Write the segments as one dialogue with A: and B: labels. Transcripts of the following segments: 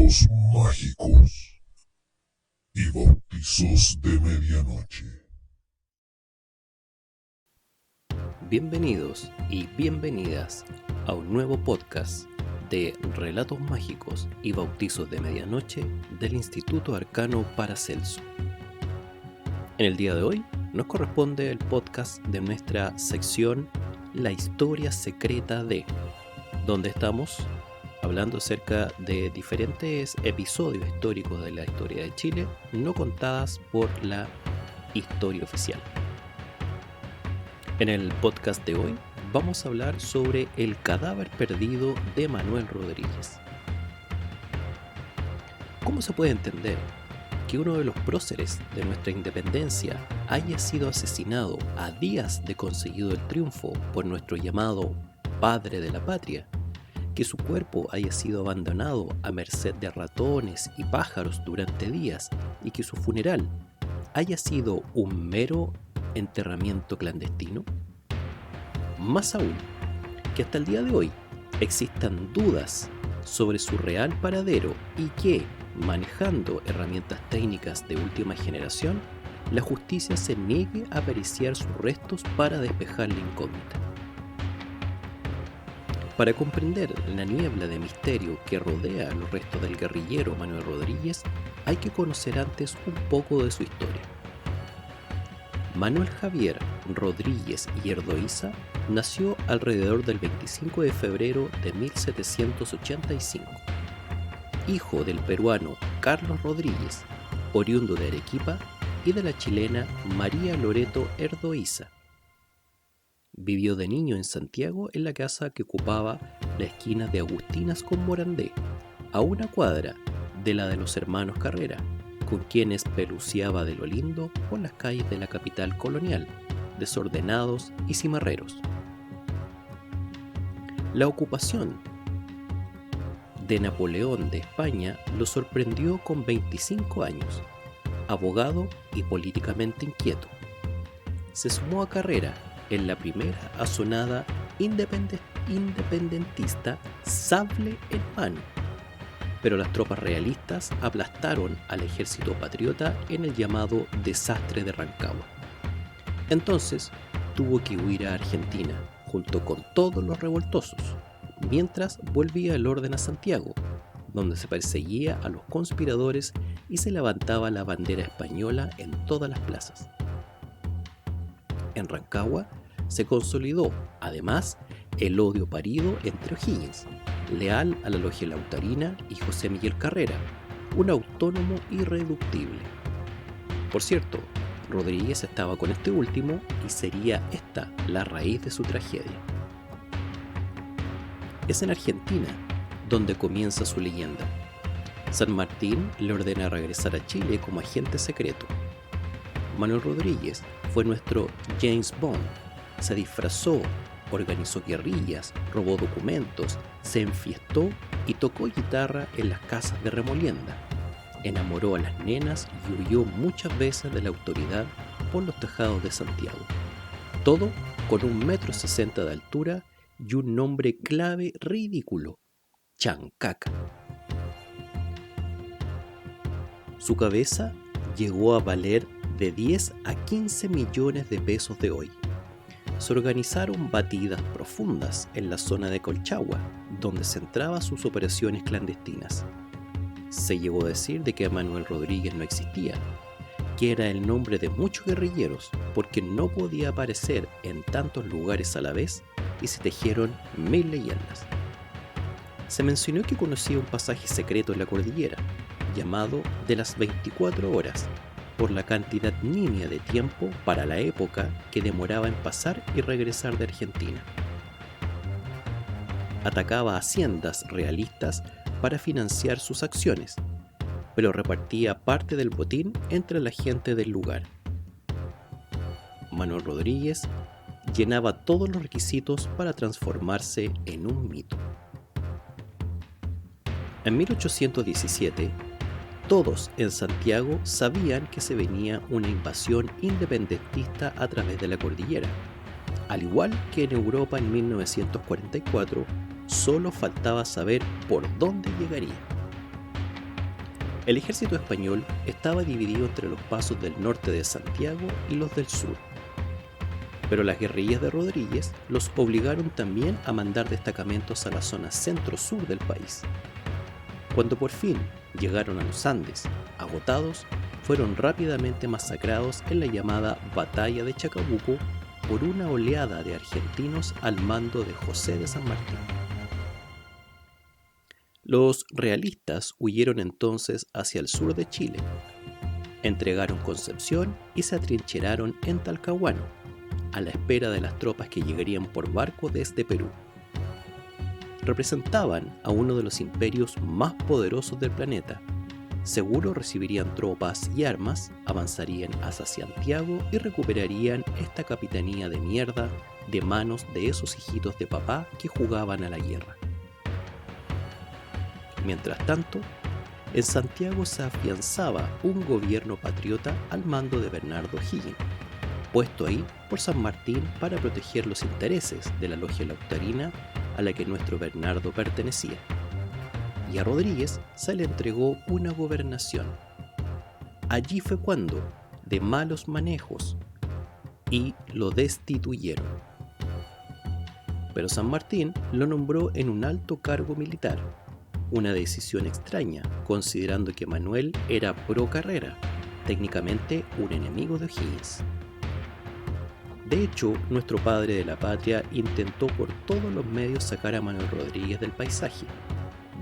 A: Relatos mágicos y bautizos de medianoche.
B: Bienvenidos y bienvenidas a un nuevo podcast de Relatos mágicos y bautizos de medianoche del Instituto Arcano Paracelso. En el día de hoy nos corresponde el podcast de nuestra sección La historia secreta de, donde estamos hablando acerca de diferentes episodios históricos de la historia de Chile no contadas por la historia oficial. En el podcast de hoy vamos a hablar sobre el cadáver perdido de Manuel Rodríguez. ¿Cómo se puede entender que uno de los próceres de nuestra independencia haya sido asesinado a días de conseguido el triunfo por nuestro llamado padre de la patria? Que su cuerpo haya sido abandonado a merced de ratones y pájaros durante días y que su funeral haya sido un mero enterramiento clandestino? Más aún, que hasta el día de hoy existan dudas sobre su real paradero y que, manejando herramientas técnicas de última generación, la justicia se niegue a periciar sus restos para despejar la incógnita. Para comprender la niebla de misterio que rodea los restos del guerrillero Manuel Rodríguez, hay que conocer antes un poco de su historia. Manuel Javier Rodríguez y Erdoíza nació alrededor del 25 de febrero de 1785, hijo del peruano Carlos Rodríguez, oriundo de Arequipa, y de la chilena María Loreto Erdoíza. Vivió de niño en Santiago en la casa que ocupaba la esquina de Agustinas con Morandé, a una cuadra de la de los hermanos Carrera, con quienes peluceaba de lo lindo por las calles de la capital colonial, desordenados y cimarreros. La ocupación de Napoleón de España lo sorprendió con 25 años, abogado y políticamente inquieto. Se sumó a Carrera en la primera asonada independentista sable en mano, pero las tropas realistas aplastaron al ejército patriota en el llamado desastre de Rancagua. Entonces tuvo que huir a Argentina junto con todos los revoltosos, mientras volvía el orden a Santiago, donde se perseguía a los conspiradores y se levantaba la bandera española en todas las plazas. En Rancagua se consolidó, además, el odio parido entre O'Higgins, leal a la logia lautarina, y José Miguel Carrera, un autónomo irreductible. Por cierto, Rodríguez estaba con este último y sería esta la raíz de su tragedia. Es en Argentina donde comienza su leyenda. San Martín le ordena regresar a Chile como agente secreto. Manuel Rodríguez fue nuestro James Bond. Se disfrazó, organizó guerrillas, robó documentos, se enfiestó y tocó guitarra en las casas de remolienda. Enamoró a las nenas y huyó muchas veces de la autoridad por los tejados de Santiago. Todo con 1,60 m de altura y un nombre clave ridículo: Chancaca. Su cabeza llegó a valer de 10 a 15 millones de pesos de hoy. Se organizaron batidas profundas en la zona de Colchagua, donde centraba sus operaciones clandestinas. Se llegó a decir de que Manuel Rodríguez no existía, que era el nombre de muchos guerrilleros, porque no podía aparecer en tantos lugares a la vez, y se tejieron 1000 leyendas. Se mencionó que conocía un pasaje secreto en la cordillera, llamado de las 24 horas, por la cantidad nimia de tiempo para la época que demoraba en pasar y regresar de Argentina. Atacaba haciendas realistas para financiar sus acciones, pero repartía parte del botín entre la gente del lugar. Manuel Rodríguez llenaba todos los requisitos para transformarse en un mito. En 1817, todos en Santiago sabían que se venía una invasión independentista a través de la cordillera. Al igual que en Europa en 1944, solo faltaba saber por dónde llegaría. El ejército español estaba dividido entre los pasos del norte de Santiago y los del sur, pero las guerrillas de Rodríguez los obligaron también a mandar destacamentos a la zona centro-sur del país. Cuando por fin llegaron a los Andes, agotados, fueron rápidamente masacrados en la llamada Batalla de Chacabuco por una oleada de argentinos al mando de José de San Martín. Los realistas huyeron entonces hacia el sur de Chile, entregaron Concepción y se atrincheraron en Talcahuano, a la espera de las tropas que llegarían por barco desde Perú. Representaban a uno de los imperios más poderosos del planeta. Seguro recibirían tropas y armas, avanzarían hacia Santiago y recuperarían esta capitanía de mierda de manos de esos hijitos de papá que jugaban a la guerra. Mientras tanto, en Santiago se afianzaba un gobierno patriota al mando de Bernardo O'Higgins, puesto ahí por San Martín para proteger los intereses de la logia lautarina a la que nuestro Bernardo pertenecía. Y a Rodríguez se le entregó una gobernación. Allí fue cuando, de malos manejos, y lo destituyeron. Pero San Martín lo nombró en un alto cargo militar, una decisión extraña, considerando que Manuel era pro carrera, técnicamente un enemigo de O'Higgins. De hecho, nuestro padre de la patria intentó por todos los medios sacar a Manuel Rodríguez del paisaje,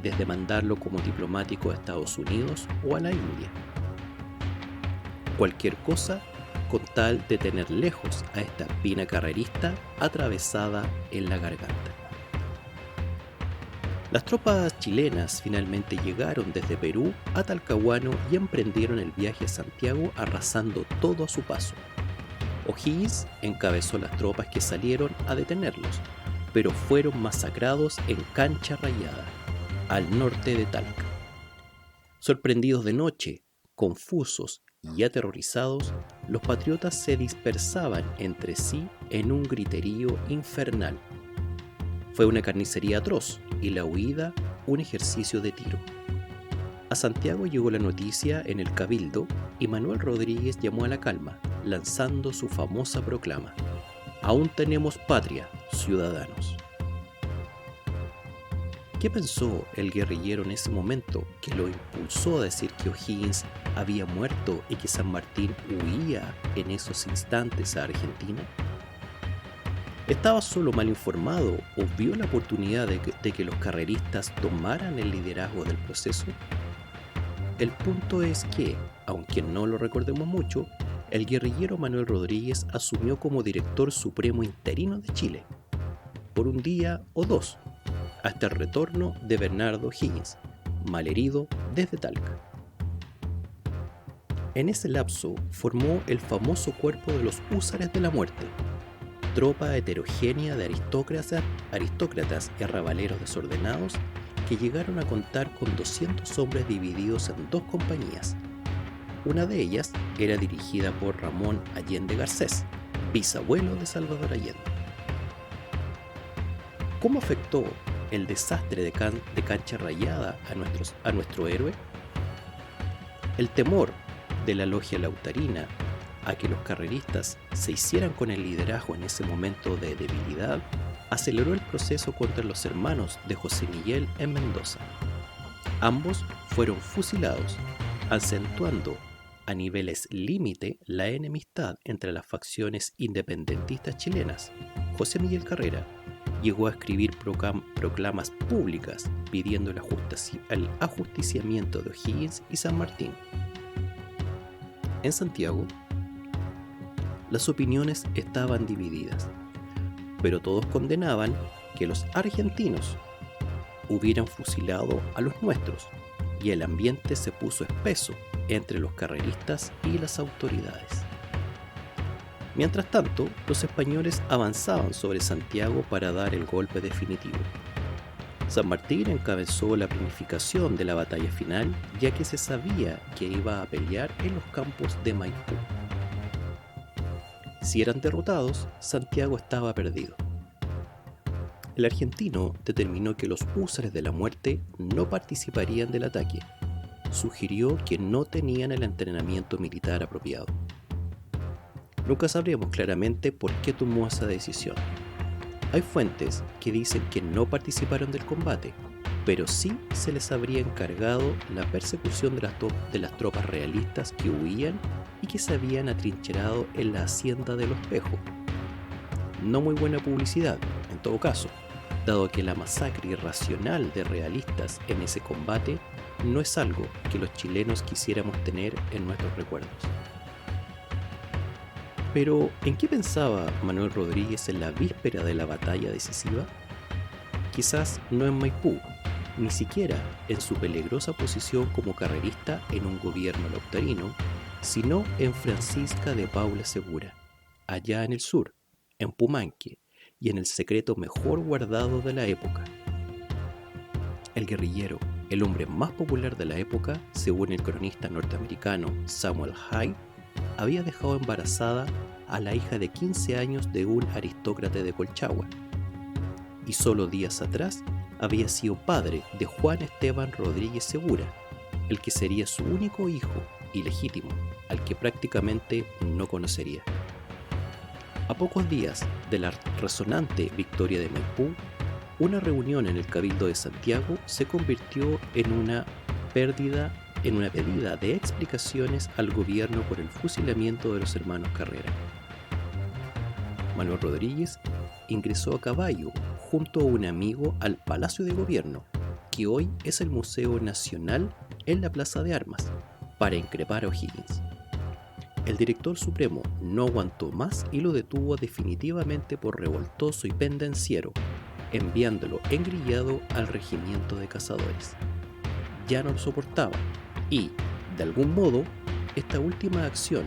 B: desde mandarlo como diplomático a Estados Unidos o a la India. Cualquier cosa con tal de tener lejos a esta espina carrerista atravesada en la garganta. Las tropas chilenas finalmente llegaron desde Perú a Talcahuano y emprendieron el viaje a Santiago arrasando todo a su paso. O'Higgins encabezó las tropas que salieron a detenerlos, pero fueron masacrados en Cancha Rayada, al norte de Talca. Sorprendidos de noche, confusos y aterrorizados, los patriotas se dispersaban entre sí en un griterío infernal. Fue una carnicería atroz y la huida un ejercicio de tiro. A Santiago llegó la noticia en el Cabildo y Manuel Rodríguez llamó a la calma, lanzando su famosa proclama: «Aún tenemos patria, ciudadanos». ¿Qué pensó el guerrillero en ese momento que lo impulsó a decir que O'Higgins había muerto y que San Martín huía en esos instantes a Argentina? ¿Estaba solo mal informado o vio la oportunidad de que los carreristas tomaran el liderazgo del proceso? El punto es que, aunque no lo recordemos mucho, el guerrillero Manuel Rodríguez asumió como director supremo interino de Chile, por un día o dos, hasta el retorno de Bernardo O'Higgins, malherido desde Talca. En ese lapso formó el famoso cuerpo de los Húsares de la Muerte, tropa heterogénea de aristócratas y arrabaleros desordenados que llegaron a contar con 200 hombres divididos en dos compañías. Una de ellas era dirigida por Ramón Allende Garcés, bisabuelo de Salvador Allende. ¿Cómo afectó el desastre de Cancha Rayada a nuestro héroe? El temor de la logia lautarina a que los carreristas se hicieran con el liderazgo en ese momento de debilidad aceleró el proceso contra los hermanos de José Miguel en Mendoza. Ambos fueron fusilados, acentuando a niveles límite la enemistad entre las facciones independentistas chilenas. José Miguel Carrera llegó a escribir proclamas públicas pidiendo el ajusticiamiento de O'Higgins y San Martín. En Santiago, las opiniones estaban divididas, pero todos condenaban que los argentinos hubieran fusilado a los nuestros y el ambiente se puso espeso entre los carreristas y las autoridades. Mientras tanto, los españoles avanzaban sobre Santiago para dar el golpe definitivo. San Martín encabezó la planificación de la batalla final, ya que se sabía que iba a pelear en los campos de Maipú. Si eran derrotados, Santiago estaba perdido. El argentino determinó que los Húsares de la Muerte no participarían del ataque, sugirió que no tenían el entrenamiento militar apropiado. Nunca sabremos claramente por qué tomó esa decisión. Hay fuentes que dicen que no participaron del combate, pero sí se les habría encargado la persecución de las tropas realistas que huían y que se habían atrincherado en la hacienda de Los Pejos. No muy buena publicidad, en todo caso, dado que la masacre irracional de realistas en ese combate no es algo que los chilenos quisiéramos tener en nuestros recuerdos. Pero, ¿en qué pensaba Manuel Rodríguez en la víspera de la batalla decisiva? Quizás no en Maipú, ni siquiera en su peligrosa posición como carrerista en un gobierno lautarino, sino en Francisca de Paula Segura, allá en el sur, en Pumanque, y en el secreto mejor guardado de la época. El guerrillero, el hombre más popular de la época, según el cronista norteamericano Samuel Hyde, había dejado embarazada a la hija de 15 años de un aristócrata de Colchagua, y solo días atrás había sido padre de Juan Esteban Rodríguez Segura, el que sería su único hijo ilegítimo, al que prácticamente no conocería. A pocos días de la resonante victoria de Maipú, una reunión en el Cabildo de Santiago se convirtió en una pedida de explicaciones al gobierno por el fusilamiento de los hermanos Carrera. Manuel Rodríguez ingresó a caballo junto a un amigo al Palacio de Gobierno, que hoy es el Museo Nacional en la Plaza de Armas, para increpar a O'Higgins. El director supremo no aguantó más y lo detuvo definitivamente por revoltoso y pendenciero, enviándolo engrillado al regimiento de cazadores. Ya no lo soportaba y, de algún modo, esta última acción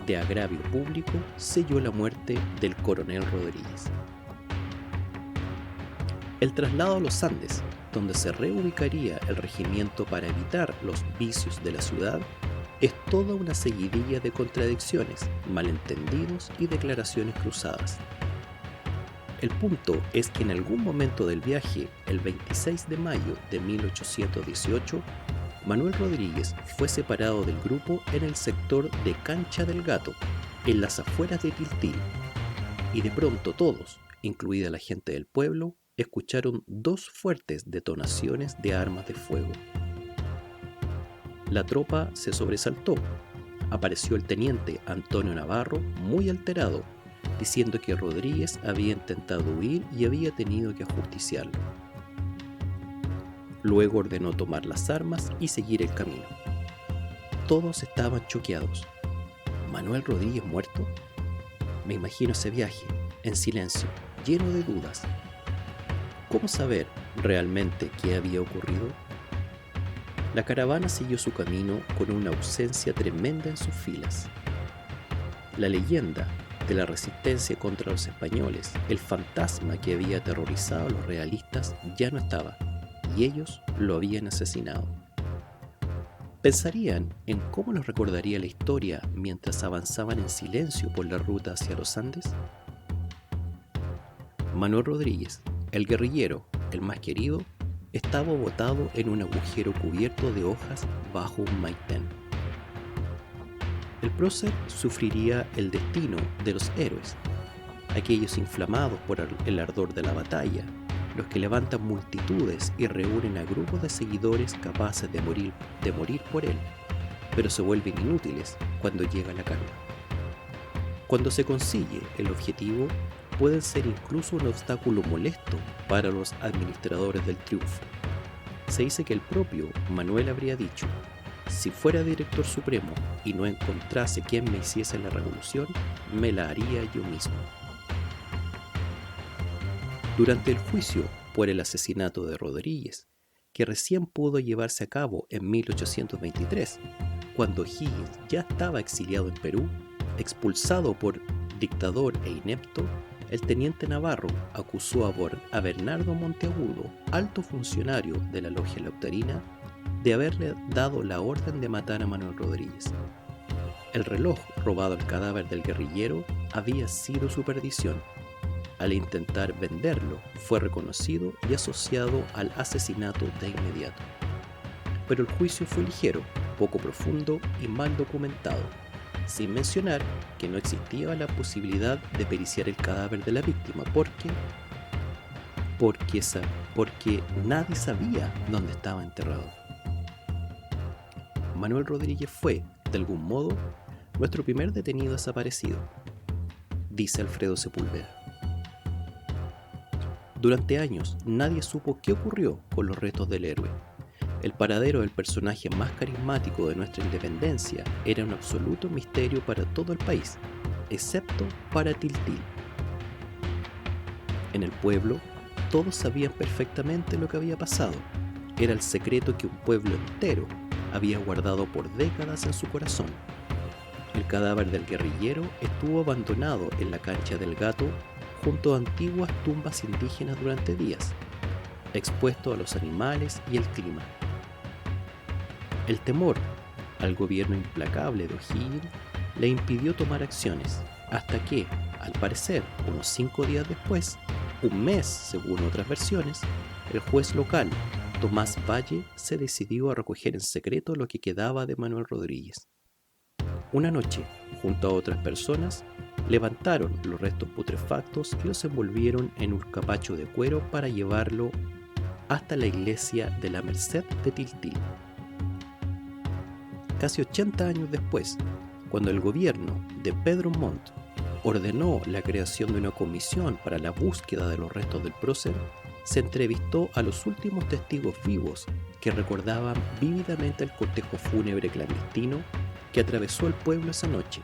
B: de agravio público selló la muerte del coronel Rodríguez. El traslado a los Andes, donde se reubicaría el regimiento para evitar los vicios de la ciudad, es toda una seguidilla de contradicciones, malentendidos y declaraciones cruzadas. El punto es que en algún momento del viaje, el 26 de mayo de 1818, Manuel Rodríguez fue separado del grupo en el sector de Cancha del Gato, en las afueras de Tiltil, y de pronto todos, incluida la gente del pueblo, escucharon dos fuertes detonaciones de armas de fuego. La tropa se sobresaltó. Apareció el teniente Antonio Navarro muy alterado, diciendo que Rodríguez había intentado huir y había tenido que ajusticiarlo. Luego ordenó tomar las armas y seguir el camino. Todos estaban choqueados. ¿Manuel Rodríguez muerto? Me imagino ese viaje, en silencio, lleno de dudas. ¿Cómo saber realmente qué había ocurrido? La caravana siguió su camino con una ausencia tremenda en sus filas. La leyenda de la resistencia contra los españoles, el fantasma que había aterrorizado a los realistas, ya no estaba, y ellos lo habían asesinado. ¿Pensarían en cómo los recordaría la historia mientras avanzaban en silencio por la ruta hacia los Andes? Manuel Rodríguez, el guerrillero, el más querido, estaba botado en un agujero cubierto de hojas bajo un maitén. El prócer sufriría el destino de los héroes, aquellos inflamados por el ardor de la batalla, los que levantan multitudes y reúnen a grupos de seguidores capaces de morir por él, pero se vuelven inútiles cuando llega la carga. Cuando se consigue el objetivo, pueden ser incluso un obstáculo molesto para los administradores del triunfo. Se dice que el propio Manuel habría dicho: si fuera director supremo y no encontrase quien me hiciese la revolución, me la haría yo mismo. Durante el juicio por el asesinato de Rodríguez, que recién pudo llevarse a cabo en 1823, cuando Higgins ya estaba exiliado en Perú, expulsado por dictador e inepto, el teniente Navarro acusó a Bernardo Monteagudo, alto funcionario de la logia lautarina, de haberle dado la orden de matar a Manuel Rodríguez. El reloj robado al cadáver del guerrillero había sido su perdición. Al intentar venderlo, fue reconocido y asociado al asesinato de inmediato. pero el juicio fue ligero, poco profundo y mal documentado, sin mencionar que no existía la posibilidad de periciar el cadáver de la víctima porque nadie sabía dónde estaba enterrado. Manuel Rodríguez fue, de algún modo, nuestro primer detenido desaparecido, dice Alfredo Sepúlveda. Durante años nadie supo qué ocurrió con los restos del héroe. El paradero del personaje más carismático de nuestra independencia era un absoluto misterio para todo el país, excepto para Tiltil. En el pueblo, todos sabían perfectamente lo que había pasado. Era el secreto que un pueblo entero había guardado por décadas en su corazón. El cadáver del guerrillero estuvo abandonado en la cancha del Gato junto a antiguas tumbas indígenas durante días, expuesto a los animales y el clima. El temor al gobierno implacable de O'Higgins le impidió tomar acciones, hasta que, al parecer, unos 5 días después, un mes según otras versiones, el juez local, Tomás Valle, se decidió a recoger en secreto lo que quedaba de Manuel Rodríguez. Una noche, junto a otras personas, levantaron los restos putrefactos y los envolvieron en un capacho de cuero para llevarlo hasta la iglesia de la Merced de Tiltil. Casi 80 años después, cuando el gobierno de Pedro Montt ordenó la creación de una comisión para la búsqueda de los restos del prócer, se entrevistó a los últimos testigos vivos que recordaban vívidamente el cortejo fúnebre clandestino que atravesó el pueblo esa noche.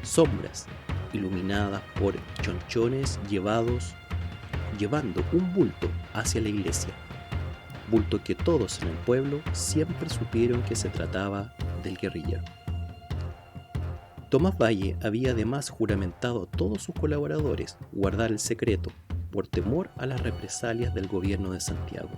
B: Sombras iluminadas por chonchones llevando un bulto hacia la iglesia, bulto que todos en el pueblo siempre supieron que se trataba del guerrillero. Tomás Valle había además juramentado a todos sus colaboradores guardar el secreto por temor a las represalias del gobierno de Santiago.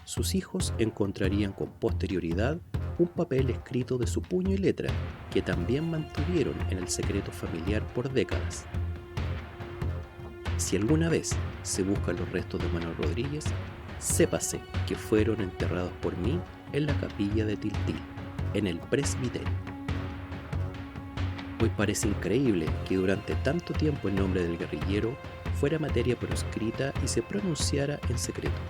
B: Sus hijos encontrarían con posterioridad un papel escrito de su puño y letra que también mantuvieron en el secreto familiar por décadas. Si alguna vez se buscan los restos de Manuel Rodríguez, sépase que fueron enterrados por mí en la capilla de Tiltil, en el presbiterio. Hoy parece increíble que durante tanto tiempo el nombre del guerrillero fuera materia proscrita y se pronunciara en secreto.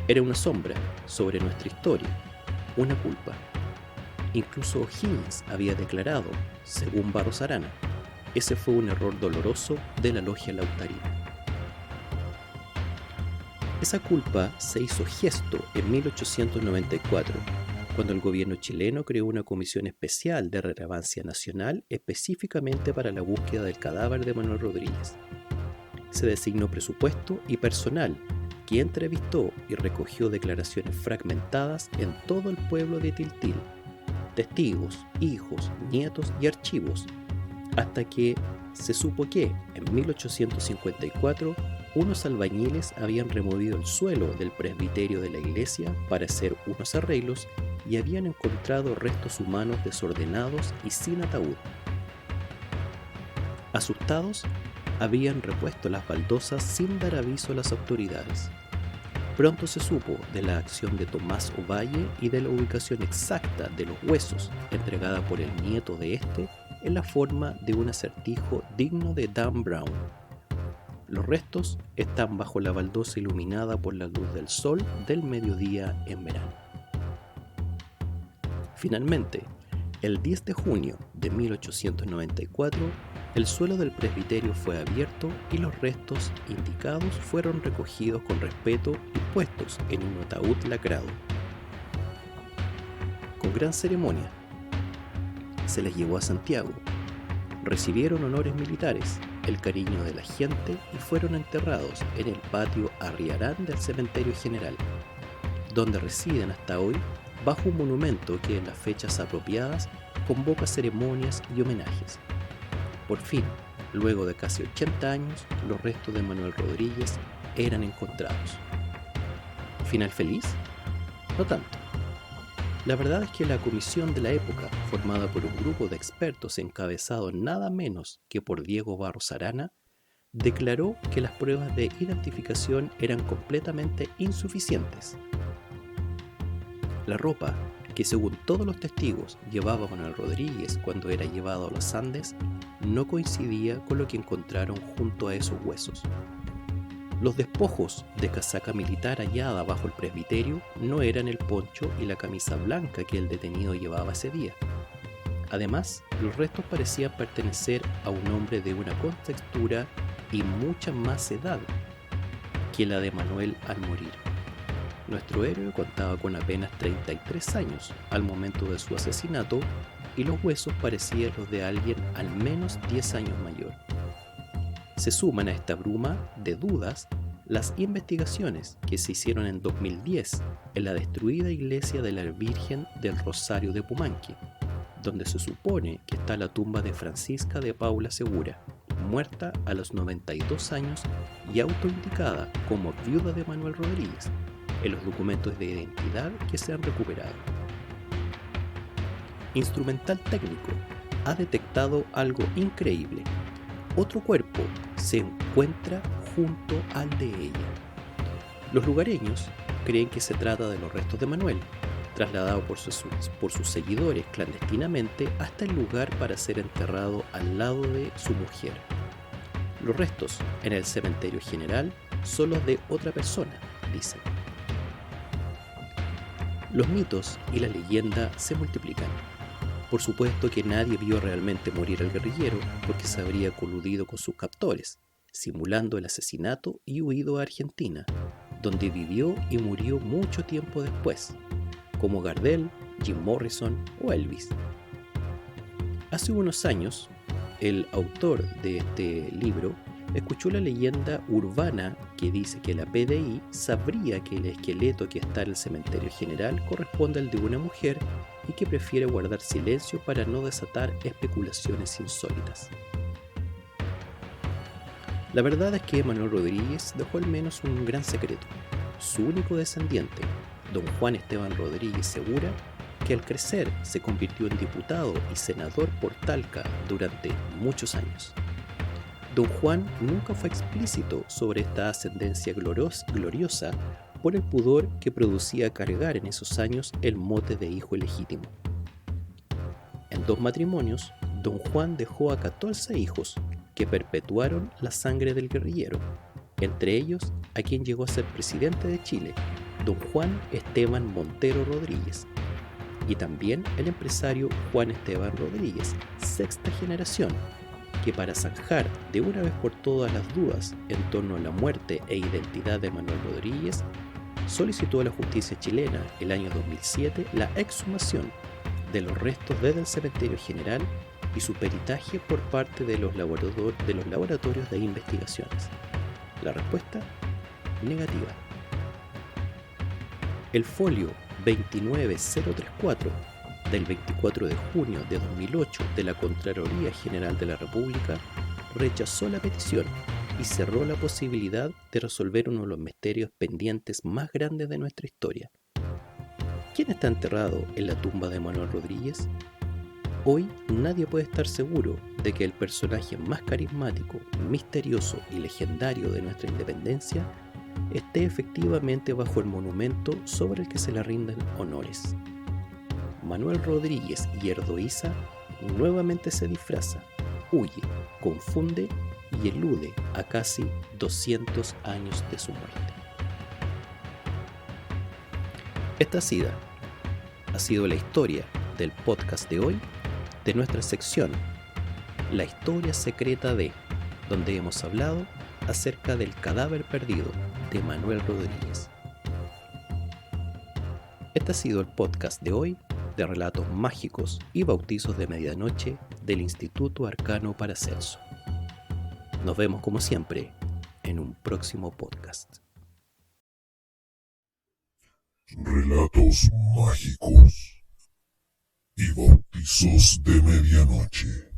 B: Era una sombra sobre nuestra historia, una culpa. Incluso O'Higgins había declarado, según Barros Arana, ese fue un error doloroso de la logia lautarina. Esa culpa se hizo gesto en 1894, cuando el gobierno chileno creó una comisión especial de relevancia nacional específicamente para la búsqueda del cadáver de Manuel Rodríguez. Se designó presupuesto y personal que entrevistó y recogió declaraciones fragmentadas en todo el pueblo de Tiltil, testigos, hijos, nietos y archivos, hasta que se supo que, en 1854, unos albañiles habían removido el suelo del presbiterio de la iglesia para hacer unos arreglos y habían encontrado restos humanos desordenados y sin ataúd. Asustados, habían repuesto las baldosas sin dar aviso a las autoridades. Pronto se supo de la acción de Tomás Ovalle y de la ubicación exacta de los huesos, entregada por el nieto de este en la forma de un acertijo digno de Dan Brown. Los restos están bajo la baldosa iluminada por la luz del sol del mediodía en verano. Finalmente, el 10 de junio de 1894, el suelo del presbiterio fue abierto y los restos indicados fueron recogidos con respeto y puestos en un ataúd lacrado. Con gran ceremonia, se les llevó a Santiago, recibieron honores militares, el cariño de la gente y fueron enterrados en el patio Arriarán del Cementerio General, donde residen hasta hoy bajo un monumento que en las fechas apropiadas convoca ceremonias y homenajes. Por fin, luego de casi 80 años, los restos de Manuel Rodríguez eran encontrados. ¿Final feliz? No tanto. La verdad es que la comisión de la época, formada por un grupo de expertos encabezado nada menos que por Diego Barros Arana, declaró que las pruebas de identificación eran completamente insuficientes. La ropa que según todos los testigos llevaba Manuel Rodríguez cuando era llevado a los Andes no coincidía con lo que encontraron junto a esos huesos. Los despojos de casaca militar hallada bajo el presbiterio no eran el poncho y la camisa blanca que el detenido llevaba ese día. Además, los restos parecían pertenecer a un hombre de una contextura y mucha más edad que la de Manuel al morir. Nuestro héroe contaba con apenas 33 años al momento de su asesinato y los huesos parecían los de alguien al menos 10 años mayor. Se suman a esta bruma de dudas las investigaciones que se hicieron en 2010 en la destruida iglesia de la Virgen del Rosario de Pumanque, donde se supone que está la tumba de Francisca de Paula Segura, muerta a los 92 años y autoindicada como viuda de Manuel Rodríguez en los documentos de identidad que se han recuperado. Instrumental Técnico ha detectado algo increíble. Otro cuerpo se encuentra junto al de ella. Los lugareños creen que se trata de los restos de Manuel, trasladado por sus seguidores clandestinamente hasta el lugar para ser enterrado al lado de su mujer. Los restos en el cementerio general son los de otra persona, dicen. Los mitos y la leyenda se multiplican. Por supuesto que nadie vio realmente morir al guerrillero porque se habría coludido con sus captores, simulando el asesinato y huido a Argentina, donde vivió y murió mucho tiempo después, como Gardel, Jim Morrison o Elvis. Hace unos años, el autor de este libro escuchó la leyenda urbana que dice que la PDI sabría que el esqueleto que está en el cementerio general corresponde al de una mujer y que prefiere guardar silencio para no desatar especulaciones insólitas. La verdad es que Manuel Rodríguez dejó al menos un gran secreto. Su único descendiente, don Juan Esteban Rodríguez Segura, que al crecer se convirtió en diputado y senador por Talca durante muchos años. Don Juan nunca fue explícito sobre esta ascendencia gloriosa por el pudor que producía cargar en esos años el mote de hijo ilegítimo. En 2 matrimonios, don Juan dejó a 14 hijos que perpetuaron la sangre del guerrillero, entre ellos a quien llegó a ser presidente de Chile, don Juan Esteban Montero Rodríguez, y también el empresario Juan Esteban Rodríguez, 6ª generación, que para zanjar de una vez por todas las dudas en torno a la muerte e identidad de Manuel Rodríguez, solicitó a la justicia chilena el año 2007 la exhumación de los restos desde el cementerio general y su peritaje por parte de los laboratorios de investigaciones. La respuesta: negativa. El folio 29034 del 24 de junio de 2008 de la Contraloría General de la República rechazó la petición y cerró la posibilidad de resolver uno de los misterios pendientes más grandes de nuestra historia. ¿Quién está enterrado en la tumba de Manuel Rodríguez? Hoy nadie puede estar seguro de que el personaje más carismático, misterioso y legendario de nuestra independencia esté efectivamente bajo el monumento sobre el que se le rinden honores. Manuel Rodríguez y Erdoíza nuevamente se disfraza, huye, confunde y elude a casi 200 años de su muerte. Esta ha sido la historia del podcast de hoy, de nuestra sección La historia secreta de, donde hemos hablado acerca del cadáver perdido de Manuel Rodríguez. Este ha sido el podcast de hoy de relatos mágicos y bautizos de medianoche del Instituto Arcano Paracelso. Nos vemos como siempre en un próximo podcast.
A: Relatos mágicos y bautizos de medianoche.